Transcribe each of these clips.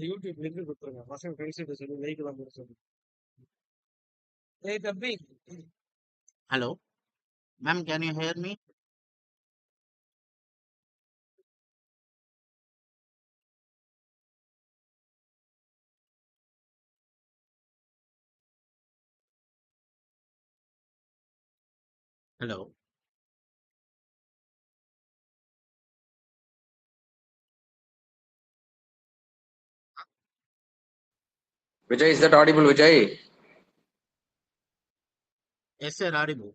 YouTube link கொடுத்துருங்க. பசங்க friendship சொல்லி லைக் தான் போட சொல்லி. ஏய் தம்பி, Hello, ma'am, can you hear me? Hello. Vijay, is that audible, Vijay? Yes, sir, audible.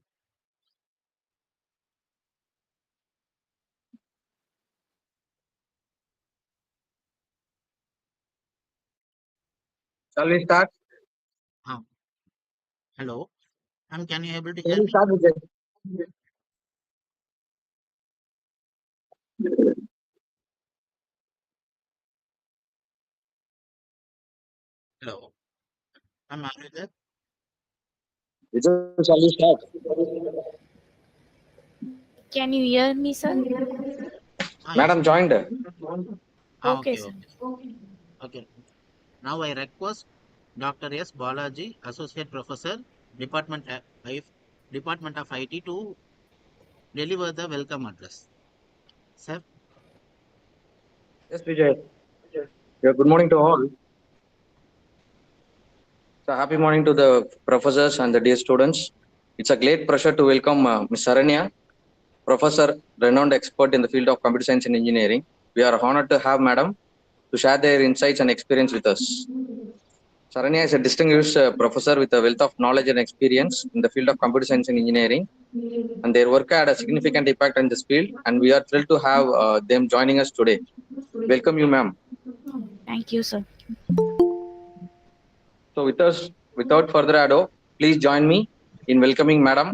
Shall we start? Hello, ma'am, can you able to Shall hear we me? start, Vijay? Hello, ma'am, are you there? Vijay, shall we start? Can you hear me, sir? Madam Yes. joined. Okay, Okay, sir. okay. Now I request Dr. S. Balaji, Associate Professor, Department Department of IT, to deliver the welcome address. Sir, Yes, Vijay. Yeah, good morning to all. So happy morning to the professors and the dear students. It's a great pleasure to welcome Ms. Saranya, professor, renowned expert in the field of computer science and engineering. We are honored to have Madam to share their insights and experience with us. Saranya is a distinguished professor with a wealth of knowledge and experience in the field of computer science and engineering, and their work had a significant impact in this field, and we are thrilled to have them joining us today. Welcome you, ma'am. Thank you, sir. So with us, without further ado, please join me in welcoming Madam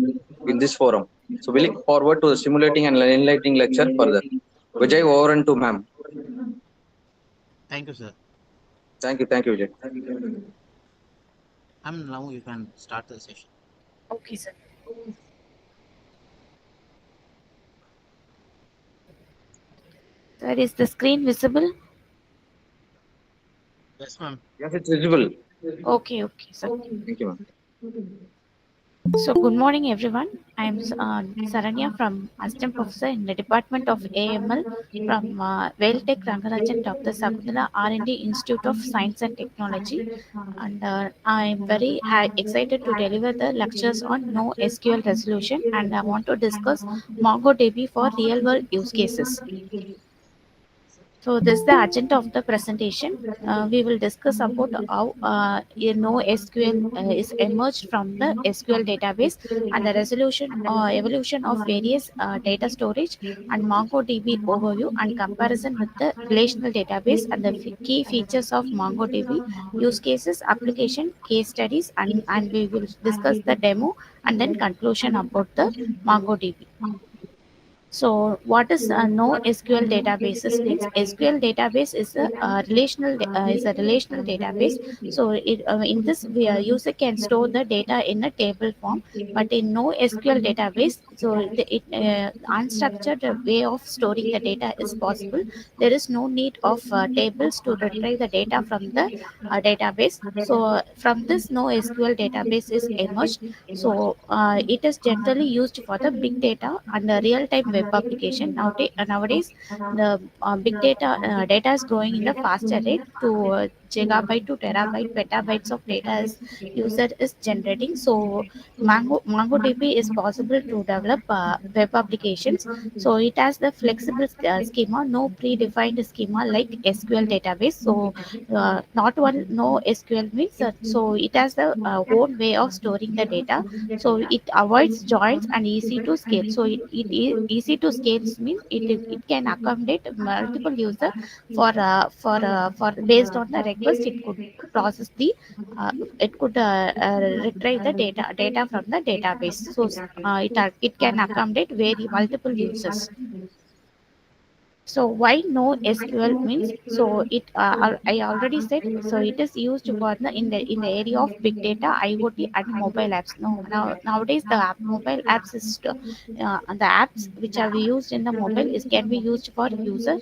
in this forum. So we look forward to the stimulating and enlightening lecture further. Vijay, over and to ma'am. thank you, sir. Thank you, Vijay. Now you can start the session. Okay, sir. Sir, is the screen visible? Yes, ma'am. Yes, it's visible. Okay, sir. Thank you, ma'am. So, good morning, everyone. I am Saranya from Assistant Professor in the Department of AML from Vailtech Rangarajan Dr. Sakundala R&D Institute of Science and Technology. And I am very excited to deliver the lectures on NoSQL resolution, and I want to discuss MongoDB for real-world use cases. So this is the agenda of the presentation. We will discuss about how NoSQL is emerged from the SQL database and the evolution of various data storage, and MongoDB overview and comparison with the relational database, and the key features of MongoDB, use cases, application, case studies, and we will discuss the demo and then conclusion about the MongoDB. So, what is NoSQL databases means? SQL database is a relational database. So, in this, user can store the data in a table form. But in NoSQL database, so unstructured way of storing the data is possible. There is no need of tables to retrieve the data from the database. So, from this, NoSQL database is emerged. So it is generally used for the big data and the real-time web application. Nowadays, the big data is growing in the faster rate to gigabyte to terabyte, petabytes of data is user is generating. So MongoDB is possible to develop web applications. So it has the flexible schema, no predefined schema like SQL database. So not one no SQL means so it has the own way of storing the data. So it avoids joins and easy to scale. So it is easy to scale means it can accommodate multiple user for based on the request. It could process the it could retrieve the data from the database. So it can accommodate very multiple users. So it can accommodate very multiple users. So it can accommodate very multiple users. So it can accommodate very multiple users. So it can accommodate very multiple users. So it can accommodate very multiple users. So it can accommodate very multiple users. So it can accommodate very multiple users. So it can accommodate very multiple users. So why no SQL means, so it I already said, so it is used for the in the area of big data, IoT and mobile apps. No, nowadays the mobile apps is the apps which are used in the mobile is can be used for user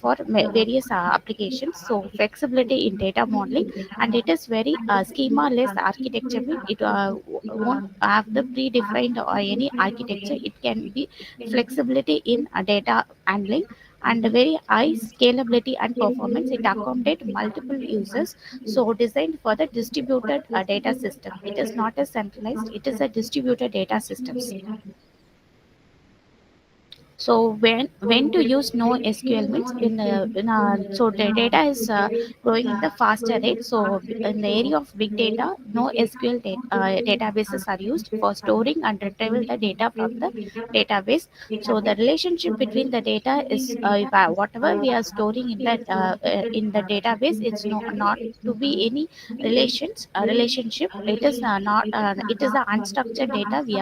for various applications. So flexibility in data modeling, and it is very schema less architecture, mean it won't have the predefined or any architecture. It can be flexibility in data handling, and very high scalability and performance. It accommodate multiple users, so designed for the distributed data system. It is not a centralized, it is a distributed data systems. So when to use NoSQL means so the data is growing in the faster rate. So in the area of big data, NoSQL databases are used for storing and retrieval the data from the database. So the relationship between the data is if, whatever we are storing in the database, it's not to be any relationship. It is not it is the unstructured data. We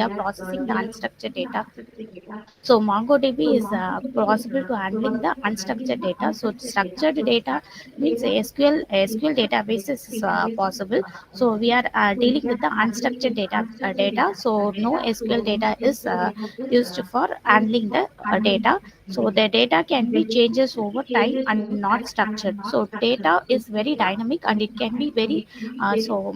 are processing the unstructured data. So MongoDB is possible to handling the unstructured data. So structured data means SQL databases is possible. So we are dealing with the unstructured data. So no SQL data is used for handling the data. So the data can be changes over time and not structured. So data is very dynamic, and it can be very so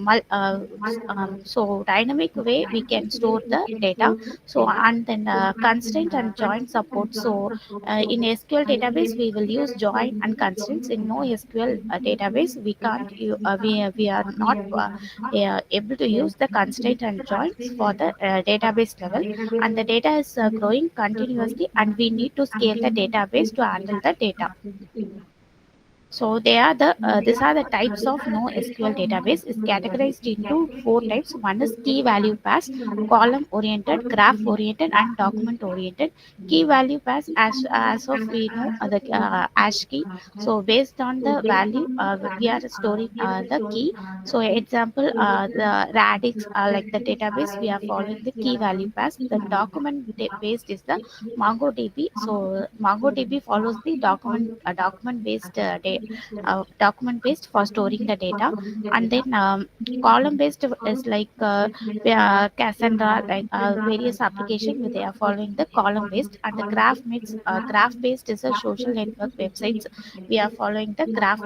dynamic way we can store the data. So and then constraint and join support. So in SQL database we will use join and constraints. In NoSQL database we can't we are not able to use the constraint and joins for the database level. And the data is growing continuously, and we need to scale the database to handle the data. So they are the these are the types of NoSQL database is categorized into four types. One is key value pass, column oriented, graph oriented, and document oriented. Key value pass, as of we know the hash key. So based on the value we are storing the key. So example the radix like the database, we are following the key value pass. Then based is the MongoDB. So MongoDB follows the document based for storing the data. And then column based is like Cassandra, like various application where they are following the column based. And the graph based is a social network websites. We are following the graph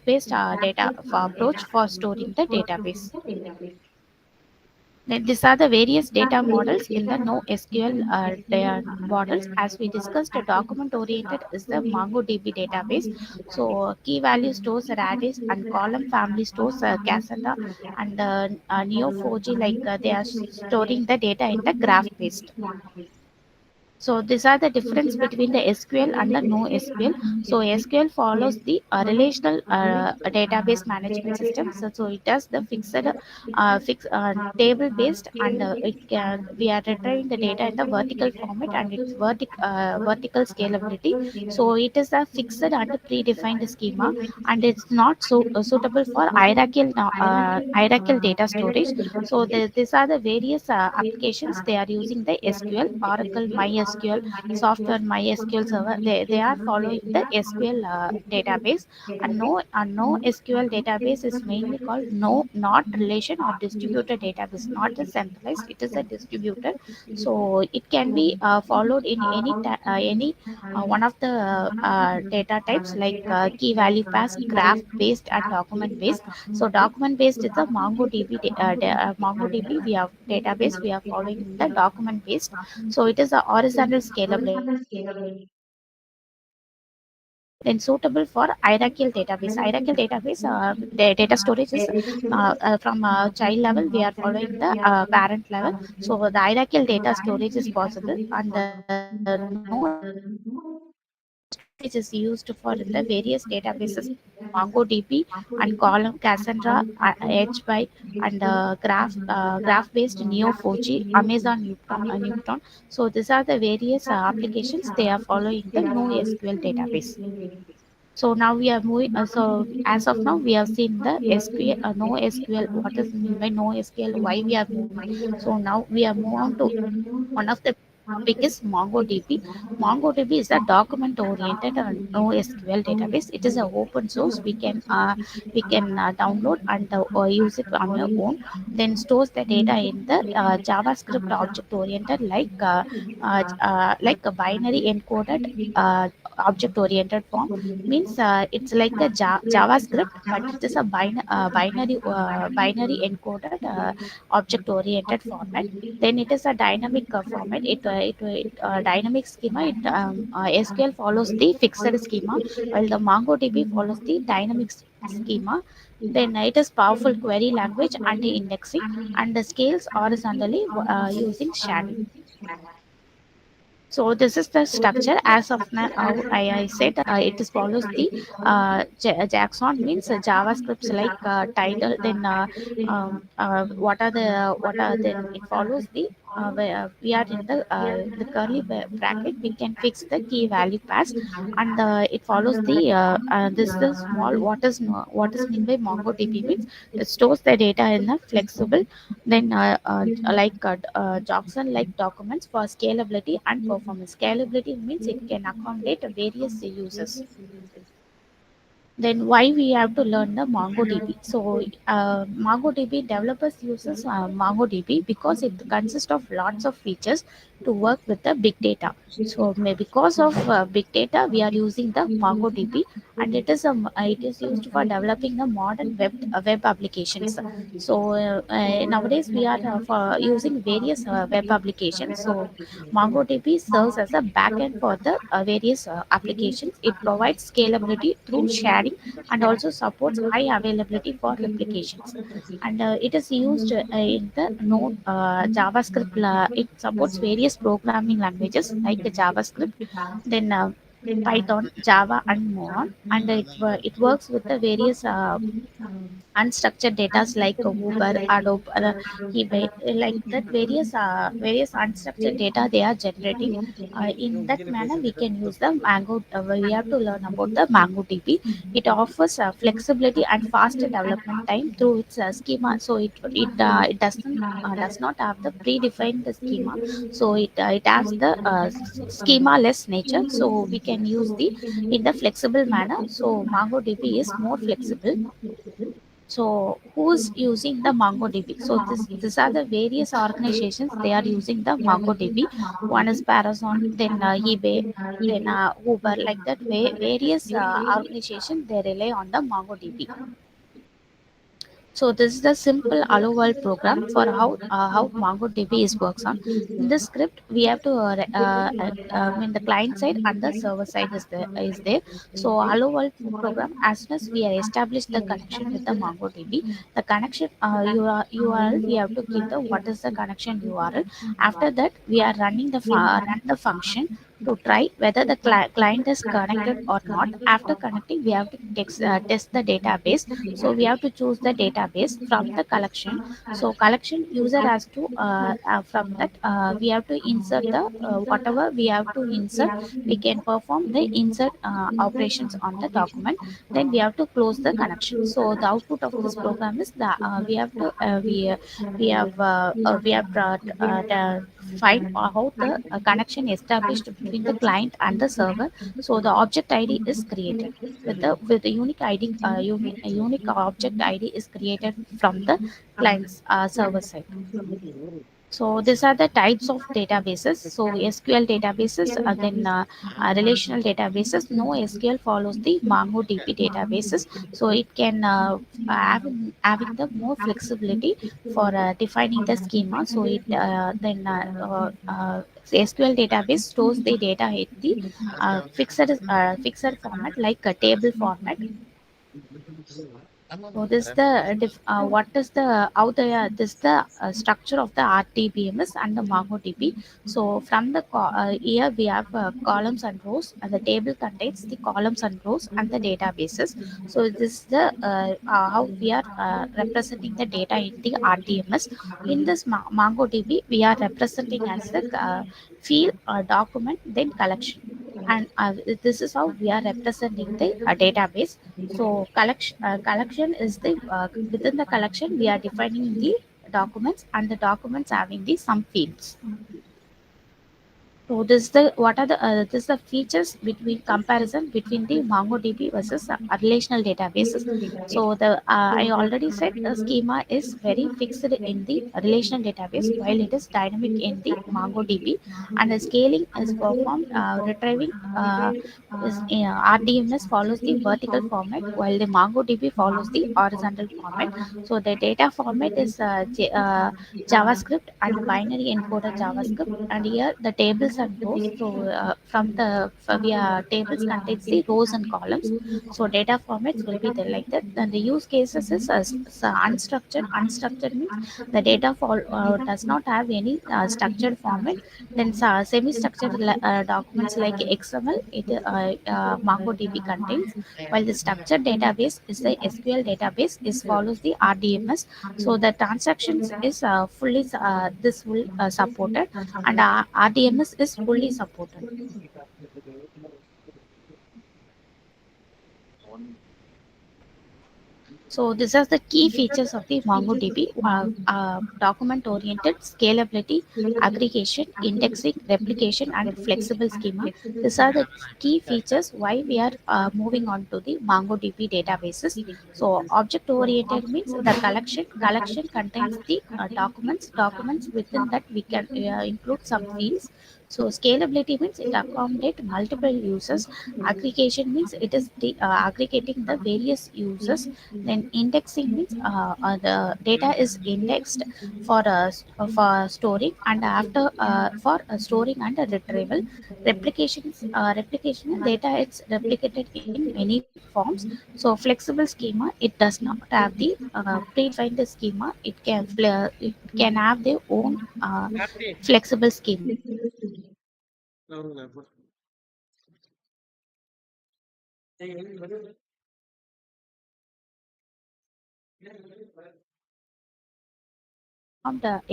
based data for approach for storing the database. Then these are the various data models in the NoSQL models. As we discussed, document oriented is the MongoDB database. So key value stores Redis, and column family stores Cassandra, and Neo4j, like they are storing the data in the graph based. So these are the difference between the SQL and the NoSQL. So SQL follows the relational database management system. So it does the table based, and we are retrieving the data in the vertical format, and it's vertical scalability. So it is a fixed and predefined schema, and it's not suitable for hierarchical data storage. So these are the various applications they are using the SQL, Oracle, MySQL, software MySQL server. They are following the SQL database. And no SQL database is mainly called not relation or distributed database, not a centralized. It is a distributed. So it can be followed in any one of the data types, like key value pass, graph based, and document based. So document based is the MongoDB we have database. We are following the document based. So it is a horizontal scalability, then suitable for hierarchical database. Hierarchical database data storage is from child level. We are following the parent level. So the hierarchical data storage is possible, and the NoSQL storage is used for the various databases, MongoDB, and column Cassandra, HBY, and graph based Neo4j, Amazon Newton. So these are the various applications they are following the NoSQL database. So now we are moving. So as of now, we have seen the SQL, NoSQL. What is mean by NoSQL? Why we are moving? So now we are move on to one of the topic is MongoDB. MongoDB is a document-oriented NoSQL database. It is an open source. We can download and use it on your own. Then stores the data in the JavaScript object-oriented, like a binary encoded object-oriented form. Means it's like a JavaScript, but it is a binary encoded object-oriented format. Then it is a dynamic format. It dynamic schema. SQL follows the fixed schema, while the MongoDB follows the dynamic schema. Then it is powerful query language, anti-indexing, and the scales horizontally using sharding. So this is the structure as of now. I said it is follows the Jackson means JavaScripts like title. Then what are then it follows the where we are in the curly bracket. We can fix the key value pairs, and it follows the this the small what is meant by MongoDB means it stores the data in a flexible, then Jackson like documents for scalability and performance. Scalability means it can accommodate various users. Then why we have to learn the MongoDB? So MongoDB developers uses MongoDB because it consists of lots of features to work with the big data. So because of big data we are using the MongoDB, and it is used for developing the modern web applications. So nowadays we are for using various web applications. So MongoDB serves as a backend for the various applications. It provides scalability through sharing and also supports high availability for replications. And it is used in the Node JavaScript. It supports various programming languages like JavaScript, then Python, Java, and more on. And it works with the various unstructured data like Uber, Adobe, eBay, like that various unstructured data they are generating. In that manner, we can use the Mango. We have to learn about the MongoDB. It offers flexibility and faster development time through its schema. So it does not have the predefined schema. So it has the schema less nature. So we can use the in the flexible manner. So MongoDB is more flexible. So who's using the MongoDB? So these are the various organizations they are using the MongoDB. One is Parazon, then eBay, then Uber, like that. Various organizations they rely on the MongoDB. So this is the simple Hello World program for how MongoDB is works on. In this script, we have to in the client side and the server side is there. So Hello World program, as soon as we are established the connection with the MongoDB, the connection URL we have to give the what is the connection URL. After that, we are running run the function to try whether the client is connected or not. After connecting, we have to test the database. So we have to choose the database from the collection. So collection user has to from that we have to insert the whatever we have to insert. We can perform the insert operations on the document. Then we have to close the connection. So the output of this program is that we have to we have find how the connection established between the client and the server. So the object ID is created with the unique ID. A unique object ID is created from the client's server side. So these are the types of databases. So SQL databases, then relational databases. NoSQL follows the MongoDB databases. So it can having the more flexibility for defining the schema. So it SQL database stores the data in the fixed format like a table format. So this the what is the how the this the structure of the RDBMS and the MongoDB. So from the here we have columns and rows, and the table contains the columns and rows and the databases. So this is the how we are representing the data in the RDMS. In this MongoDB, we are representing as the field, document, then collection, and this is how we are representing the database. So collection is the within the collection we are defining the documents, and the documents having the some fields. So this is the what are the this is the features between comparison between the MongoDB versus relational databases. So the I already said the schema is very fixed in the relational database while it is dynamic in the MongoDB, and the scaling is performed retrieving. RDMS follows the vertical format while the MongoDB follows the horizontal format. So the data format is JavaScript and binary encoder JavaScript, and here the tables and rows. So from the via tables contains the rows and columns. So data formats will be there like that. Then the use cases is unstructured. Unstructured means the data does not have any structured format. Then semi-structured documents like XML MongoDB contains, while the structured database is the SQL database is follows the RDMS. So the transactions is fully this will supported, and RDMS is fully supported. So these are the key features of the MongoDB: document-oriented, scalability, aggregation, indexing, replication, and flexible schema. These are the key features why we are moving on to the MongoDB databases. So object-oriented means the collection. Collection contains the documents. Documents within that we can include some fields. So scalability means it accommodate multiple users. Aggregation means it is aggregating the various users. Then indexing means the data is indexed for storing and after for storing and retrieval. Replication data it's replicated in many forms. So flexible schema, it does not have the predefined schema. It can have their own Happy. flexible schema. అవును.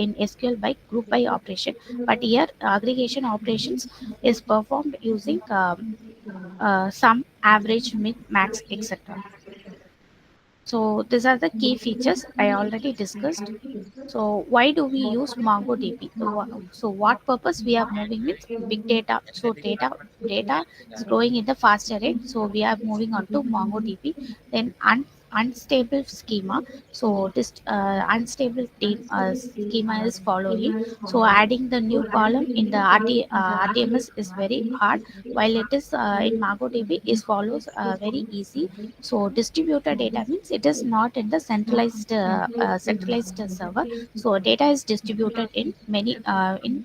In SQL by group by operation, but here aggregation operations is performed using sum, average, min, max, etc. So these are the key features I already discussed. So why do we use MongoDB? So what purpose we are moving with big data? So data is growing in the faster rate. So we are moving on to MongoDB. Then unstable schema. So this schema is following. So adding the new column in the RDMS is very hard, while it is in MongoDB is follows very easy. So distributed data means it is not in the centralized server. So data is distributed in many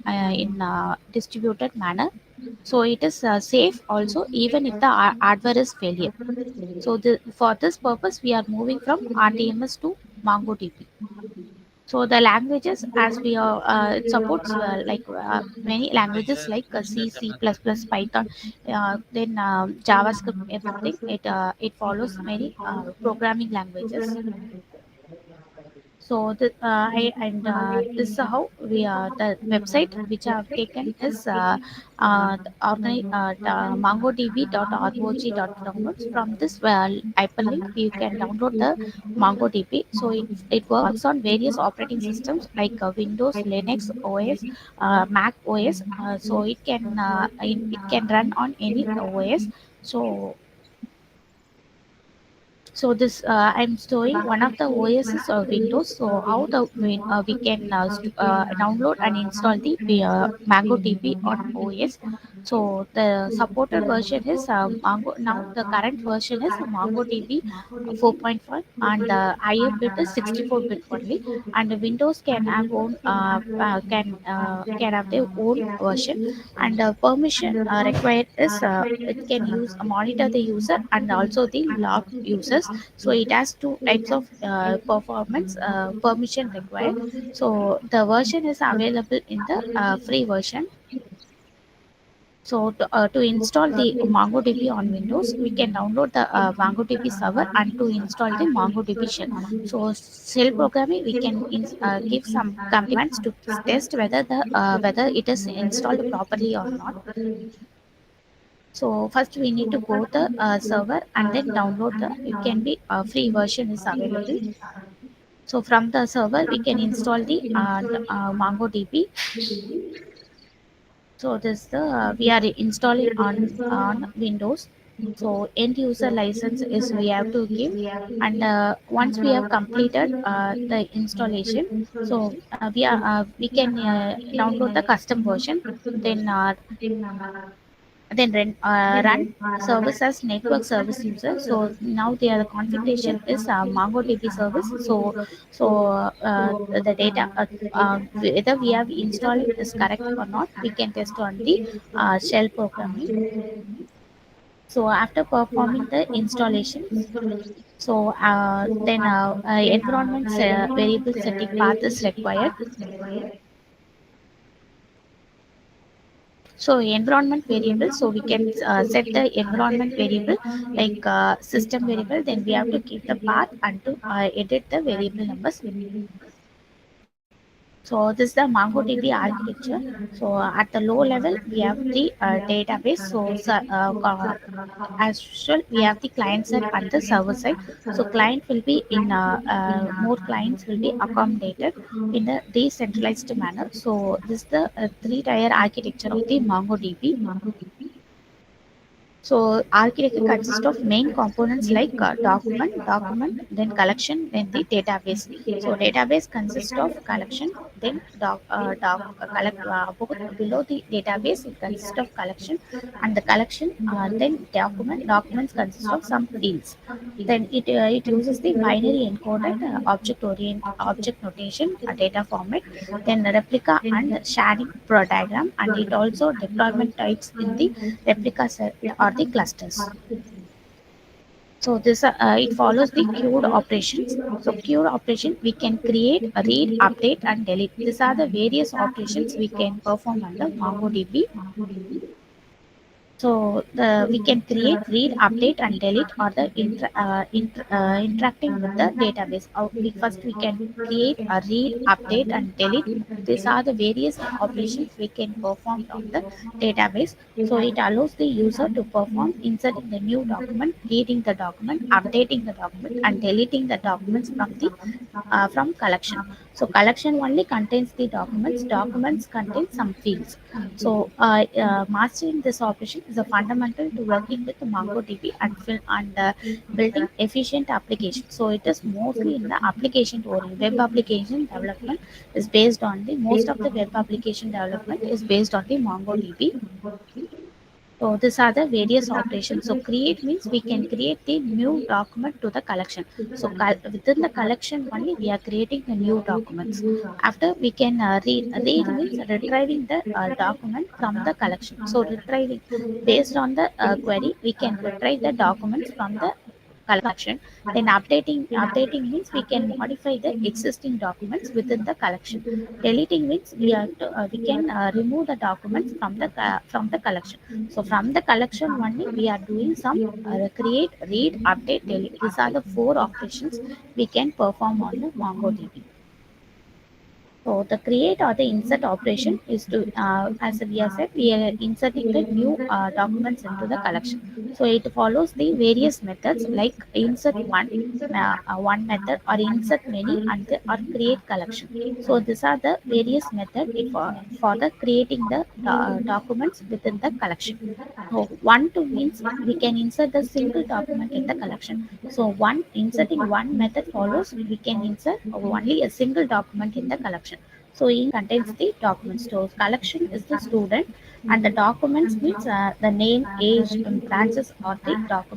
in distributed manner. So it is safe also even if the hardware is failure. So for this purpose we are moving from RDMS to MongoDB. So the languages, as we are, it supports many languages like C, C++, Python, then JavaScript, everything. It follows many programming languages. So this is how we the website which I have taken is mongodb.org.downloads. From this hyperlink you can download the MongoDB. So it works on various operating systems like Windows, Linux OS, Mac OS. So it can run on any OS. So this I'm showing one of the OSs of Windows. So how we can download and install the MongoDB on OS. So the supported version is Mongo. Now the current version is MongoDB 4.1, and the higher bit is 64-bit only. And the Windows can have own can have their own version. And the permission required is it can use monitor the user and also the log users. So it has two types of performance permission required. So the version is available in the free version. So to install the MongoDB on Windows, we can download the MongoDB server and to install the MongoDB shell. So shell programming, we can give some commands to test whether it is installed properly or not. So first we need to go the server and then download the. It can be free version is available. So from the server we can install the MongoDB. So this the we are installing on Windows. So end user license is we have to give, and once we have completed the installation, so we can download the custom version, then run service as network service user. So now the configuration is MongoDB service. The data whether we have installed it is correct or not, we can test on the shell programming. So after performing the installation, so environment variable setting path is required. So environment variable, so we can set the environment variable like system variable, then we have to keep the path and to edit the variable numbers. So this is the MongoDB architecture. So at the low level, we have the database. As usual, we have the client side and the server side. So client will be in more clients will be accommodated in a decentralized manner. So this is the three-tier architecture of the MongoDB. So architecture consists of main components like document, then collection, then the database. So database consists of collection, then collect both below the database. It consists of collection, and the collection, then documents consist of some fields. Then it uses the binary encoded object notation, data format, then replica and sharing pro diagram, and it also deployment types in the replica set or the clusters. So this it follows the queued operations. So queued operation, we can create, read, update, and delete. These are the various operations we can perform under MongoDB. So we can create, read, update, and delete, or the interacting with the database. First we can create, read, update, and delete. These are the various operations we can perform on the database. So it allows the user to perform inserting the new document, reading the document, updating the document, and deleting the documents from collection. So collection only contains the documents. Documents contain some fields. So mastering this operation is a fundamental to working with MongoDB and building efficient applications. So it is mostly in the application oriented. Web application development is based on the most of the web application development is based on the MongoDB. So these are the various operations. So create means we can create the new document to the collection. So within the collection only we are creating the new documents. After we can read. Read means retrieving the document from the collection. So retrieving based on the query, we can retrieve the documents from the collection. Then updating means we can modify the existing documents within the collection. Deleting means we can remove the documents from the collection. So from the collection only we are doing some create, read, update, delete. These are the four operations we can perform on the MongoDB. So the create or the insert operation is to, as we have said, we are inserting the new documents into the collection. So it follows the various methods like insert one method, or insert many, and or create collection. So these are the various methods for the creating the documents within the collection. So one to means we can insert the single document in the collection. So inserting one method follows, we can insert only a single document in the collection. So in contains the documents. So collection is the student, and the documents means the name, age, and branches or the document.